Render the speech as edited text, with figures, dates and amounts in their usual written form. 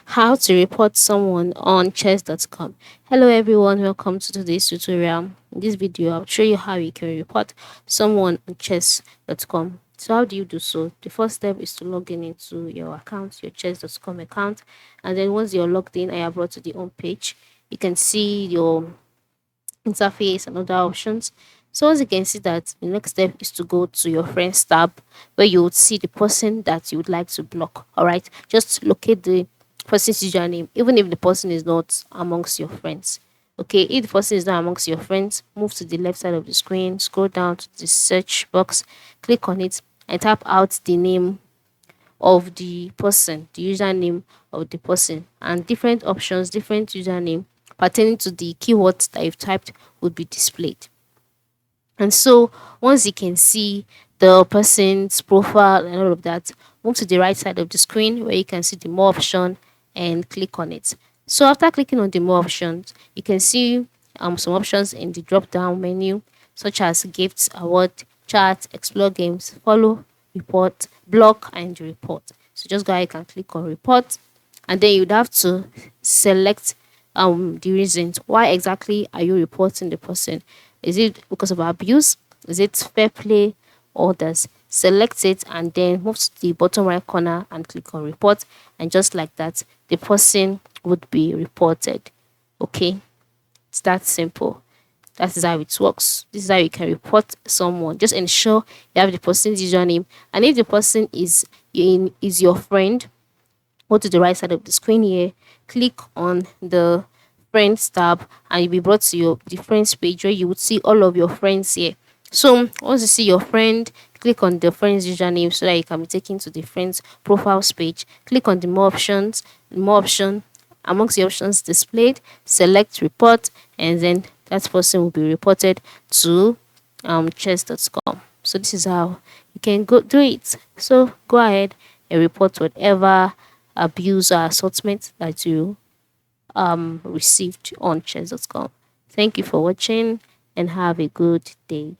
How to report someone on chess.com. Hello everyone, welcome to today's tutorial. In this video, I'll show you how you can report someone on chess.com. So how do you do so? The first step is to log in into your account, your chess.com account, and then once you're logged in and you're brought to the home page, you can see your interface and other options. So once you can see that, the next step is to go to your friends tab where you would see the person that you would like to block. All right, just locate the person's username, even if the person is not amongst your friends. Okay, if the person is not amongst your friends, move to the left side of the screen, scroll down to the search box, click on it, and type out the name of the person, the username of the person, and different options, different username pertaining to the keywords that you've typed would be displayed. And so once you can see the person's profile and all of that, move to the right side of the screen where you can see the more option and click on it. So after clicking on the more options, you can see some options in the drop down menu such as gifts, award, chat, explore games, follow, report, block, and report. So just go ahead and click on report, and then you'd have to select the reasons why exactly are you reporting the person. Is it because of abuse? Is it fair play? Others? Select it and then move to the bottom right corner and click on report, and just like that the person would be reported. Okay, it's that simple. That is how it works. This is how you can report someone. Just ensure you have the person's username, and if the person is your friend, go to the right side of the screen here, click on the friends tab, and you'll be brought to your the friends page where you would see all of your friends here. So once you see your friend, click on the friend's username so that you can be taken to the friend's profiles page. Click on the more options, more option. Amongst the options displayed, select report, and then that person will be reported to chess.com. So this is how you can go do it. So go ahead and report whatever abuse or assaultment that you received on chess.com. Thank you for watching and have a good day.